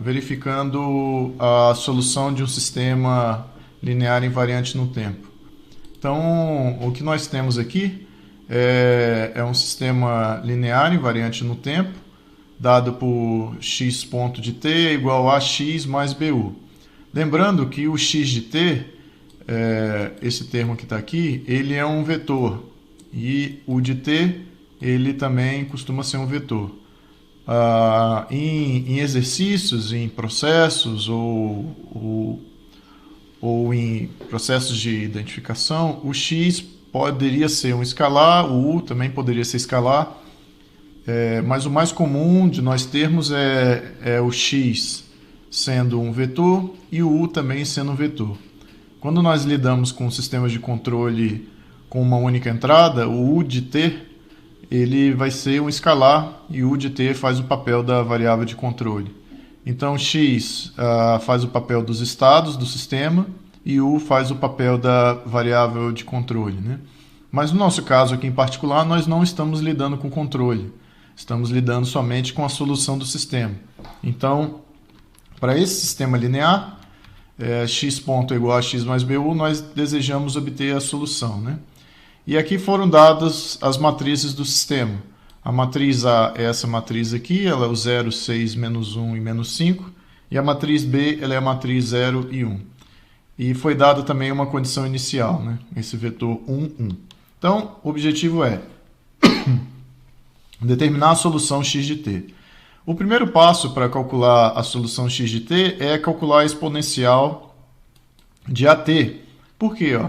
verificando a solução de um sistema linear invariante no tempo. Então, o que nós temos aqui é um sistema linear invariante no tempo, dado por x ponto de t é igual a x mais bu. Lembrando que o x de t, esse termo que está aqui, ele é um vetor. E o de t, ele também costuma ser um vetor. Em exercícios, em processos ou em processos de identificação, o x poderia ser um escalar, o u também poderia ser escalar, mas o mais comum de nós termos é o x sendo um vetor e o u também sendo um vetor. Quando nós lidamos com sistemas de controle com uma única entrada, o u de t ele vai ser um escalar e o u de t faz o papel da variável de controle. Então, x faz o papel dos estados do sistema e u faz o papel da variável de controle, né? Mas no nosso caso aqui em particular, nós não estamos lidando com controle. Estamos lidando somente com a solução do sistema. Então, para esse sistema linear, x ponto é igual a x mais bu, nós desejamos obter a solução, né? E aqui foram dadas as matrizes do sistema. A matriz A é essa matriz aqui, ela é o 0, 6, menos 1 e menos 5. E a matriz B ela é a matriz 0 e 1. E foi dada também uma condição inicial, né? Esse vetor 1, 1. Então, o objetivo é determinar a solução x de t. O primeiro passo para calcular a solução x de t é calcular a exponencial de at. Por quê?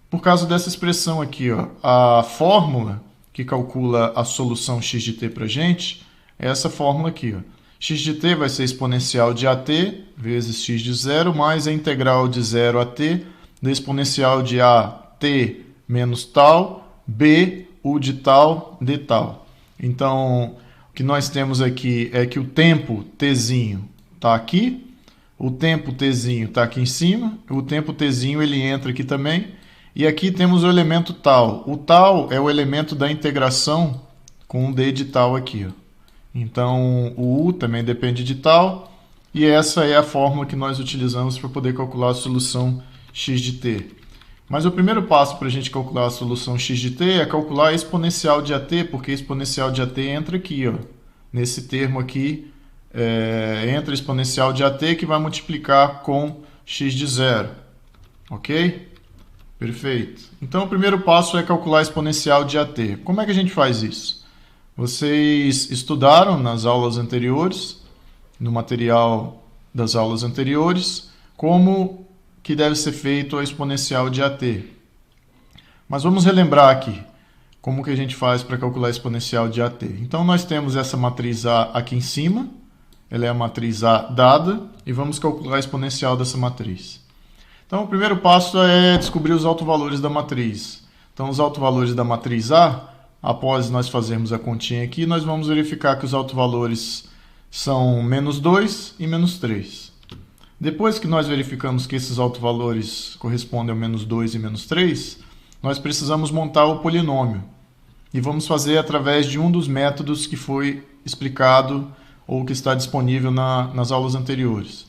Por causa dessa expressão aqui, a fórmula que calcula a solução x de t para a gente é essa fórmula aqui. X de t vai ser exponencial de at vezes x de 0 mais a integral de 0 a t da exponencial de a t menos tal, b, u de tal, d tal. Então, o que nós temos aqui é que o tempo tzinho está aqui, o tempo tzinho está aqui em cima, o tempo tzinho ele entra aqui também, e aqui temos o elemento tal. O tal é o elemento da integração com o d de tal aqui. Então, o u também depende de tal, e essa é a fórmula que nós utilizamos para poder calcular a solução x de t. Mas o primeiro passo para a gente calcular a solução x de t é calcular a exponencial de at, porque a exponencial de at entra aqui, nesse termo aqui, entra a exponencial de at que vai multiplicar com x de 0. Ok? Perfeito. Então, o primeiro passo é calcular a exponencial de at. Como é que a gente faz isso? Vocês estudaram nas aulas anteriores, no material das aulas anteriores, como que deve ser feito a exponencial de at. Mas vamos relembrar aqui como que a gente faz para calcular a exponencial de at. Então, nós temos essa matriz A aqui em cima, ela é a matriz A dada, e vamos calcular a exponencial dessa matriz. Então, o primeiro passo é descobrir os autovalores da matriz. Então, os autovalores da matriz A, após nós fazermos a continha aqui, nós vamos verificar que os autovalores são menos 2 e menos 3. Depois que nós verificamos que esses autovalores correspondem ao menos 2 e menos 3, nós precisamos montar o polinômio. E vamos fazer através de um dos métodos que foi explicado ou que está disponível nas aulas anteriores.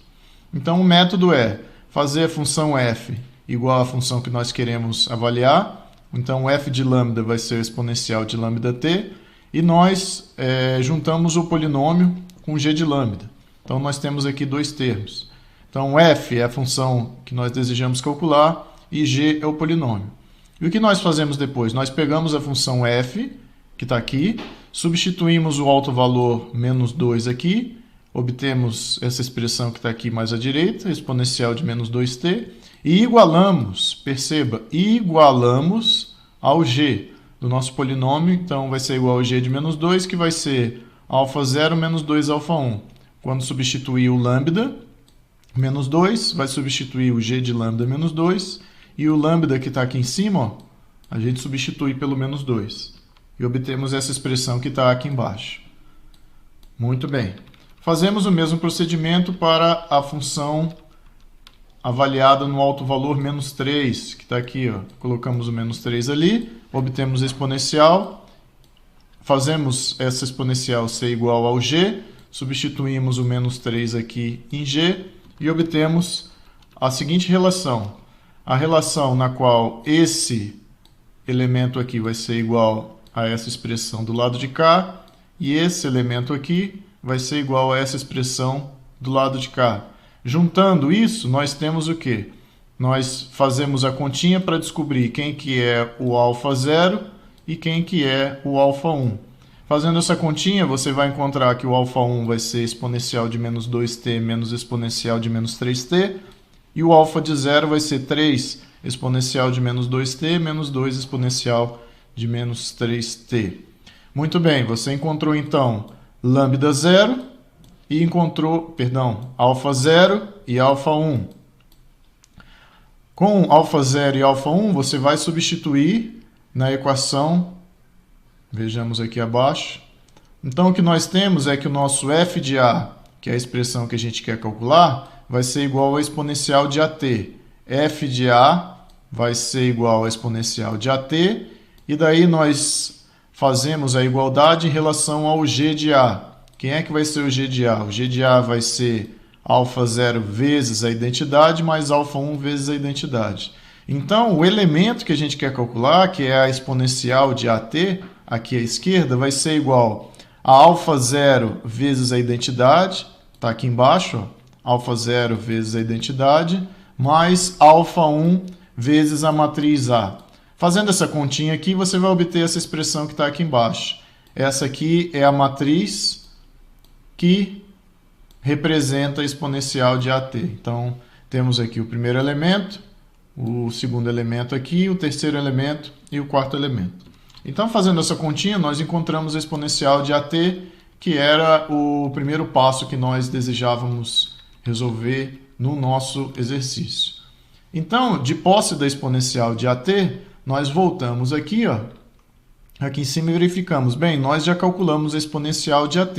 Então, o método é fazer a função f igual à função que nós queremos avaliar. Então, o f de lambda vai ser o exponencial de lambda t. E nós juntamos o polinômio com g de lambda. Então, nós temos aqui dois termos. Então, f é a função que nós desejamos calcular e g é o polinômio. E o que nós fazemos depois? Nós pegamos a função f, que está aqui, substituímos o autovalor menos 2 aqui, obtemos essa expressão que está aqui mais à direita, exponencial de menos 2t, e igualamos, perceba, igualamos ao g do nosso polinômio. Então, vai ser igual ao g de menos 2, que vai ser alfa 0 menos 2 alfa 1. Quando substituir o lambda, menos 2, vai substituir o g de lambda menos 2, e o lambda que está aqui em cima, a gente substitui pelo menos 2. E obtemos essa expressão que está aqui embaixo. Muito bem. Fazemos o mesmo procedimento para a função avaliada no autovalor menos 3, que está aqui. Colocamos o menos 3 ali, obtemos a exponencial, fazemos essa exponencial ser igual ao g, substituímos o menos 3 aqui em g e obtemos a seguinte relação. A relação na qual esse elemento aqui vai ser igual a essa expressão do lado de cá e esse elemento aqui vai ser igual a essa expressão do lado de cá. Juntando isso, nós temos o quê? Nós fazemos a continha para descobrir quem que é o alfa 0 e quem que é o alfa 1. Fazendo essa continha, você vai encontrar que o alfa 1 vai ser exponencial de menos 2t menos exponencial de menos 3t, e o alfa de 0 vai ser 3 exponencial de menos 2t menos 2 exponencial de menos 3t. Muito bem, você encontrou então lambda 0 e encontrou, alfa 0 e alfa 1. Com alfa 0 e alfa 1, você vai substituir na equação, vejamos aqui abaixo. Então, o que nós temos é que o nosso f de a, que é a expressão que a gente quer calcular, vai ser igual ao exponencial de at. F de a vai ser igual ao exponencial de at, e daí nós fazemos a igualdade em relação ao g de a. Quem é que vai ser o g de a? O g de a vai ser alfa 0 vezes a identidade mais alfa 1 vezes a identidade. Então, o elemento que a gente quer calcular, que é a exponencial de at, aqui à esquerda, vai ser igual a alfa 0 vezes a identidade, está aqui embaixo, ó, alfa 0 vezes a identidade, mais alfa 1 vezes a matriz A. Fazendo essa continha aqui, você vai obter essa expressão que está aqui embaixo. Essa aqui é a matriz que representa a exponencial de AT. Então, temos aqui o primeiro elemento, o segundo elemento aqui, o terceiro elemento e o quarto elemento. Então, fazendo essa continha, nós encontramos a exponencial de AT, que era o primeiro passo que nós desejávamos resolver no nosso exercício. Então, de posse da exponencial de AT, nós voltamos aqui, ó, aqui em cima e verificamos. Bem, nós já calculamos a exponencial de AT.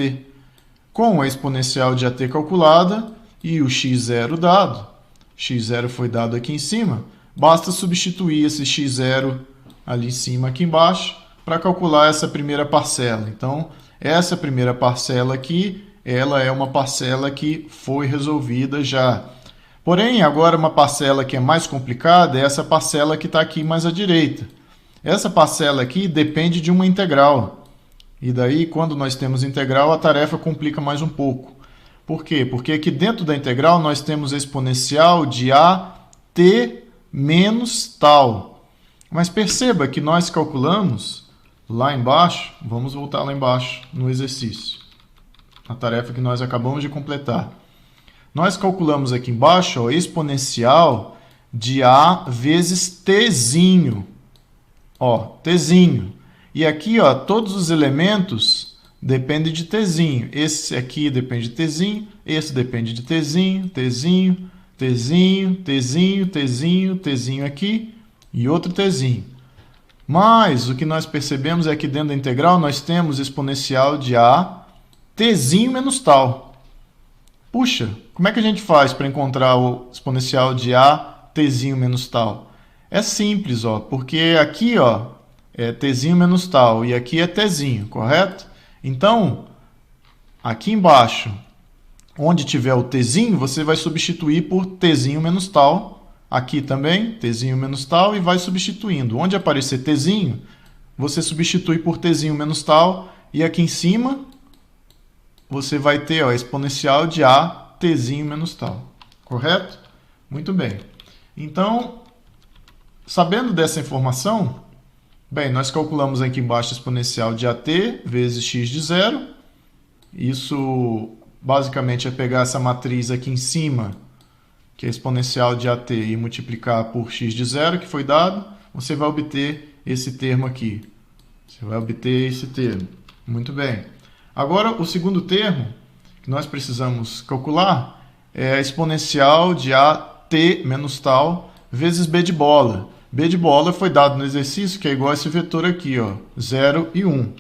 Com a exponencial de AT calculada e o x0 dado, x0 foi dado aqui em cima, basta substituir esse x0 ali em cima, aqui embaixo, para calcular essa primeira parcela. Então, essa primeira parcela aqui, ela é uma parcela que foi resolvida já. Porém, agora uma parcela que é mais complicada é essa parcela que está aqui mais à direita. Essa parcela aqui depende de uma integral. E daí, quando nós temos integral, a tarefa complica mais um pouco. Por quê? Porque aqui dentro da integral nós temos a exponencial de AT menos tal. Mas perceba que nós calculamos lá embaixo, vamos voltar lá embaixo no exercício, a tarefa que nós acabamos de completar. Nós calculamos aqui embaixo a exponencial de A vezes Tzinho. Ó, Tzinho. E aqui, ó, todos os elementos dependem de Tzinho. Esse aqui depende de Tzinho, esse depende de Tzinho, Tzinho, Tzinho, Tzinho, Tzinho, Tzinho aqui e outro Tzinho. Mas o que nós percebemos é que dentro da integral nós temos exponencial de A Tzinho menos tal. Puxa, como é que a gente faz para encontrar o exponencial de A Tzinho menos tal? É simples, ó, porque aqui, ó, é Tzinho menos tal e aqui é Tzinho, correto? Então, aqui embaixo, onde tiver o Tzinho, você vai substituir por Tzinho menos tal. Aqui também, Tzinho menos tal, e vai substituindo. Onde aparecer Tzinho, você substitui por Tzinho menos tal, e aqui em cima, você vai ter, ó, a exponencial de A Tzinho menos tal. Correto? Muito bem. Então, sabendo dessa informação, bem, nós calculamos aqui embaixo a exponencial de AT vezes x de 0. Isso basicamente é pegar essa matriz aqui em cima, que é a exponencial de AT, e multiplicar por x de 0, que foi dado. Você vai obter esse termo aqui. Você vai obter esse termo. Muito bem. Agora, o segundo termo que nós precisamos calcular é a exponencial de AT menos tal vezes b de bola. B de bola foi dado no exercício, que é igual a esse vetor aqui, ó, 0 e 1.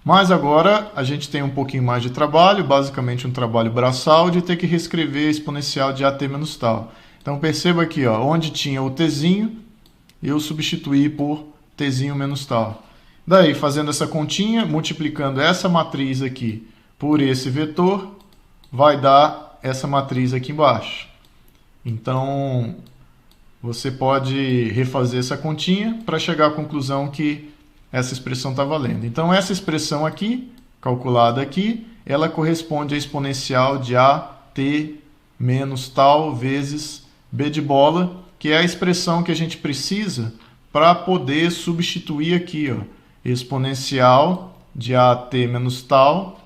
Mas agora a gente tem um pouquinho mais de trabalho, basicamente um trabalho braçal, de ter que reescrever a exponencial de AT menos tal. Então perceba aqui, ó, onde tinha o Tzinho, eu substituí por Tzinho menos tal. Daí, fazendo essa continha, multiplicando essa matriz aqui por esse vetor vai dar essa matriz aqui embaixo. Então, você pode refazer essa continha para chegar à conclusão que essa expressão está valendo. Então, essa expressão aqui, calculada aqui, ela corresponde à exponencial de AT menos tal vezes B de bola, que é a expressão que a gente precisa para poder substituir aqui, ó, exponencial de AT menos tal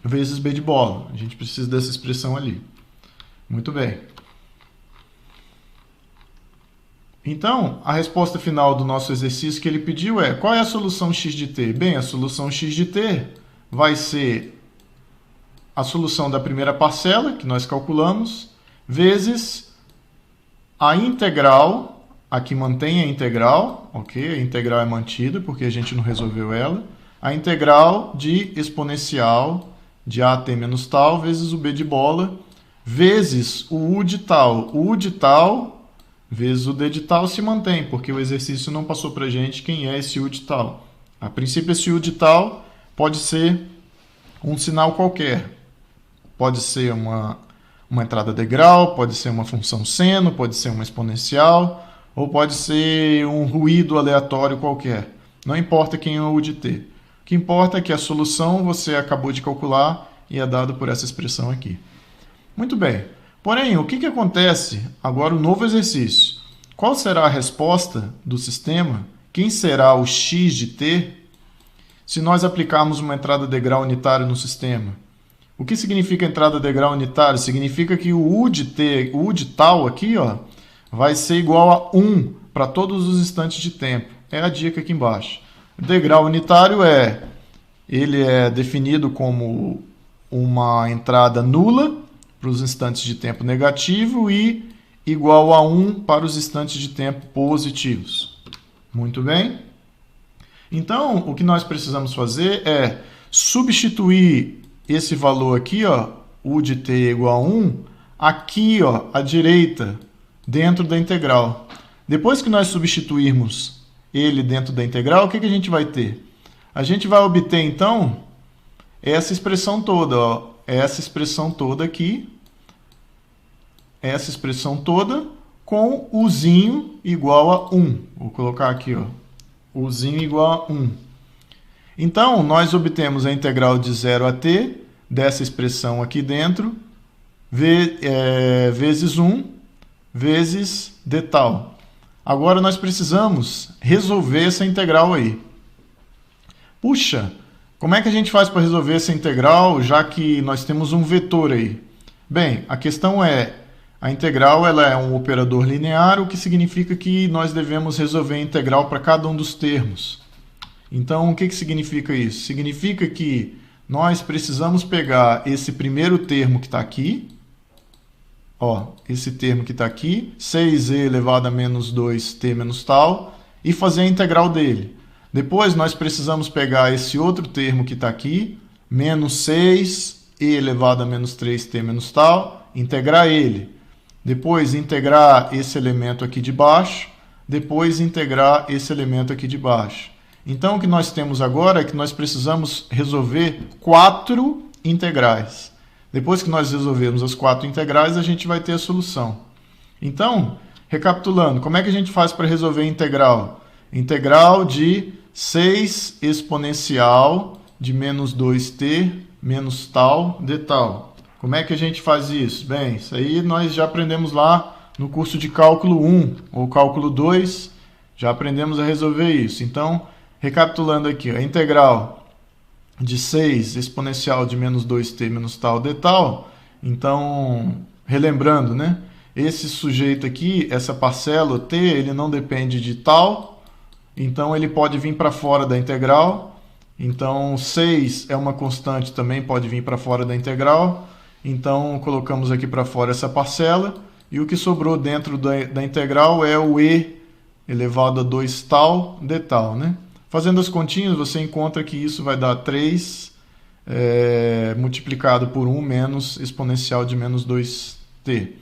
vezes B de bola. A gente precisa dessa expressão ali. Muito bem. Então, a resposta final do nosso exercício que ele pediu é: qual é a solução x de t? Bem, a solução x de t vai ser a solução da primeira parcela, que nós calculamos, vezes a integral, aqui mantém a integral, ok? A integral é mantida, porque a gente não resolveu ela. A integral de exponencial de AT menos tal vezes o B de bola, vezes o U de tal. O U de tal vezes o D de tal se mantém, porque o exercício não passou para a gente quem é esse U de tal. A princípio, esse U de tal pode ser um sinal qualquer. Pode ser uma entrada degrau, pode ser uma função seno, pode ser uma exponencial, ou pode ser um ruído aleatório qualquer. Não importa quem é o U de t. O que importa é que a solução você acabou de calcular e é dada por essa expressão aqui. Muito bem. Porém, o que acontece agora o novo exercício? Qual será a resposta do sistema? Quem será o x de t se nós aplicarmos uma entrada degrau unitária no sistema? O que significa entrada degrau unitária? Significa que o U de t, o U de tal aqui, ó, vai ser igual a 1 para todos os instantes de tempo. É a dica aqui embaixo. O degrau unitário ele é definido como uma entrada nula para os instantes de tempo negativo e igual a 1 para os instantes de tempo positivos. Muito bem? Então, o que nós precisamos fazer é substituir esse valor aqui, ó, U de t igual a 1, aqui, ó, à direita, dentro da integral. Depois que nós substituirmos ele dentro da integral, o que a gente vai ter? A gente vai obter, então, essa expressão toda, ó, essa expressão toda aqui, essa expressão toda com Uzinho igual a 1. Vou colocar aqui, ó, Uzinho igual a 1. Então, nós obtemos a integral de 0 a t dessa expressão aqui dentro, vezes 1, vezes d tal. Agora, nós precisamos resolver essa integral aí. Puxa, como é que a gente faz para resolver essa integral, já que nós temos um vetor aí? Bem, a questão é, a integral ela é um operador linear, o que significa que nós devemos resolver a integral para cada um dos termos. Então, o que significa isso? Significa que nós precisamos pegar esse primeiro termo que está aqui, ó, esse termo que está aqui, 6e elevado a menos 2t menos tal, e fazer a integral dele. Depois, nós precisamos pegar esse outro termo que está aqui, menos 6e elevado a menos 3t menos tal, integrar ele. Depois, integrar esse elemento aqui de baixo, depois integrar esse elemento aqui de baixo. Então, o que nós temos agora é que nós precisamos resolver 4 integrais. Depois que nós resolvermos as 4 integrais, a gente vai ter a solução. Então, recapitulando, como é que a gente faz para resolver a integral? Integral de 6 exponencial de menos 2t menos tal de tal. Como é que a gente faz isso? Bem, isso aí nós já aprendemos lá no curso de cálculo 1 ou cálculo 2, já aprendemos a resolver isso. Então, recapitulando aqui, a integral de 6 exponencial de menos 2t menos tal de tal. Então, relembrando, né? Esse sujeito aqui, essa parcela, t, ele não depende de tal, então ele pode vir para fora da integral. Então, 6 é uma constante, também pode vir para fora da integral. Então, colocamos aqui para fora essa parcela, e o que sobrou dentro da integral é o e elevado a 2 tal de tal, né? Fazendo as continhas, você encontra que isso vai dar 3 multiplicado por 1 menos exponencial de menos 2t.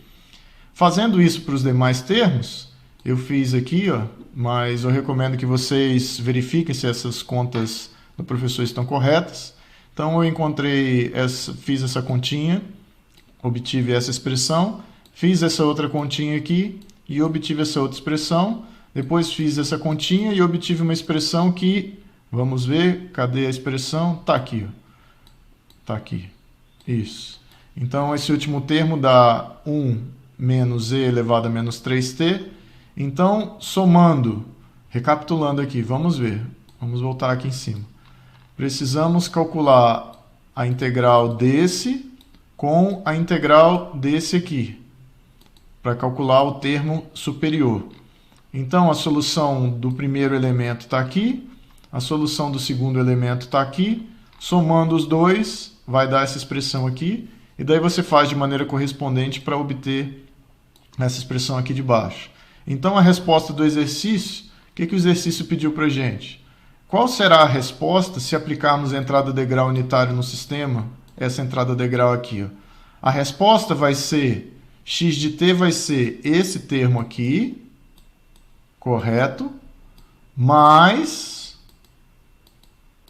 Fazendo isso para os demais termos, eu fiz aqui, ó, mas eu recomendo que vocês verifiquem se essas contas do professor estão corretas. Então eu fiz essa continha, obtive essa expressão, fiz essa outra continha aqui e obtive essa outra expressão. Depois fiz essa continha e obtive uma expressão que, vamos ver, cadê a expressão? Está aqui, está aqui, isso. Então esse último termo dá 1 menos e elevado a menos 3t. Então, somando, recapitulando aqui, vamos ver, vamos voltar aqui em cima. Precisamos calcular a integral desse com a integral desse aqui, para calcular o termo superior. Então, a solução do primeiro elemento está aqui, a solução do segundo elemento está aqui, somando os dois, vai dar essa expressão aqui, e daí você faz de maneira correspondente para obter essa expressão aqui de baixo. Então, a resposta do exercício, o que o exercício pediu para a gente? Qual será a resposta se aplicarmos a entrada degrau unitário no sistema? Essa entrada degrau aqui. Ó. A resposta vai ser, x de t vai ser esse termo aqui, correto, mais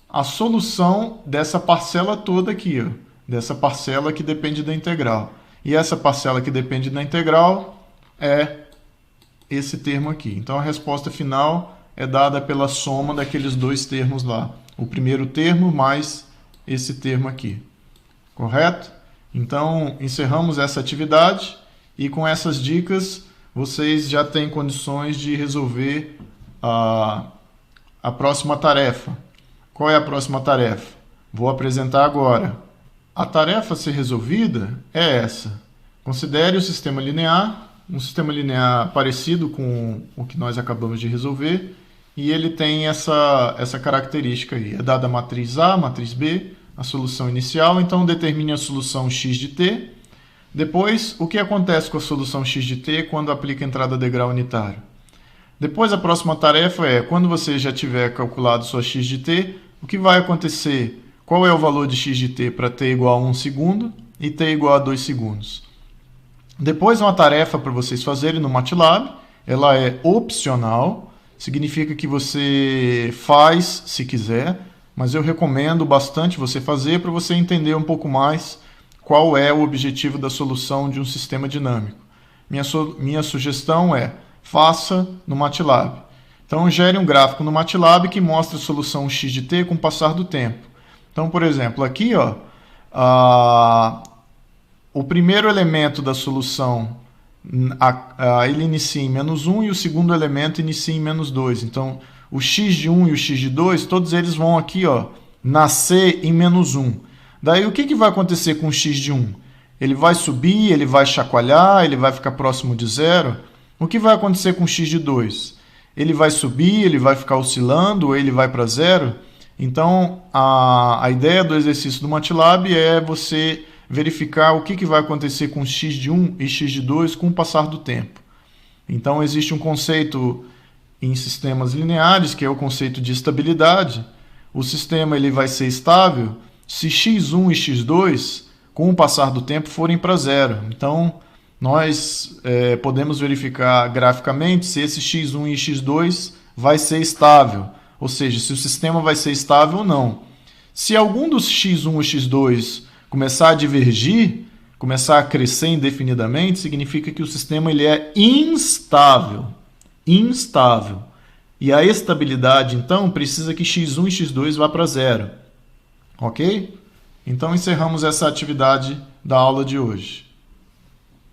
a solução dessa parcela toda aqui, ó, dessa parcela que depende da integral. E essa parcela que depende da integral é esse termo aqui. Então, a resposta final é dada pela soma daqueles dois termos lá. O primeiro termo mais esse termo aqui. Correto? Então, encerramos essa atividade e com essas dicas vocês já têm condições de resolver a próxima tarefa. Qual é a próxima tarefa? Vou apresentar agora. A tarefa a ser resolvida é essa. Considere o sistema linear, um sistema linear parecido com o que nós acabamos de resolver, e ele tem essa característica aí. É dada a matriz A, a matriz B, a solução inicial, então determine a solução x de t. Depois, o que acontece com a solução x de t quando aplica a entrada degrau unitário? Depois, a próxima tarefa é, quando você já tiver calculado sua x de t, o que vai acontecer? Qual é o valor de x de t para t igual a 1 segundo e t igual a 2 segundos? Depois, uma tarefa para vocês fazerem no MATLAB, ela é opcional, significa que você faz se quiser, mas eu recomendo bastante você fazer para você entender um pouco mais qual é o objetivo da solução de um sistema dinâmico. Minha sugestão é, faça no MATLAB. Então, gere um gráfico no MATLAB que mostra a solução x de t com o passar do tempo. Então, por exemplo, aqui, ó, o primeiro elemento da solução ele inicia em menos 1 e o segundo elemento inicia em menos 2. Então, o x de 1 e o x de 2, todos eles vão aqui, ó, nascer em menos 1. Daí, o que vai acontecer com o x de 1? Ele vai subir, ele vai chacoalhar, ele vai ficar próximo de zero. O que vai acontecer com o x de 2? Ele vai subir, ele vai ficar oscilando, ou ele vai para zero? Então, a ideia do exercício do MATLAB é você verificar o que vai acontecer com x de 1 e x de 2 com o passar do tempo. Então, existe um conceito em sistemas lineares, que é o conceito de estabilidade. O sistema ele vai ser estável se x1 e x2, com o passar do tempo, forem para zero. Então, nós podemos verificar graficamente se esse x1 e x2 vai ser estável, ou seja, se o sistema vai ser estável ou não. Se algum dos x1 ou x2 começar a divergir, começar a crescer indefinidamente, significa que o sistema ele é instável. Instável. E a estabilidade, então, precisa que x1 e x2 vá para zero. Ok? Então, encerramos essa atividade da aula de hoje.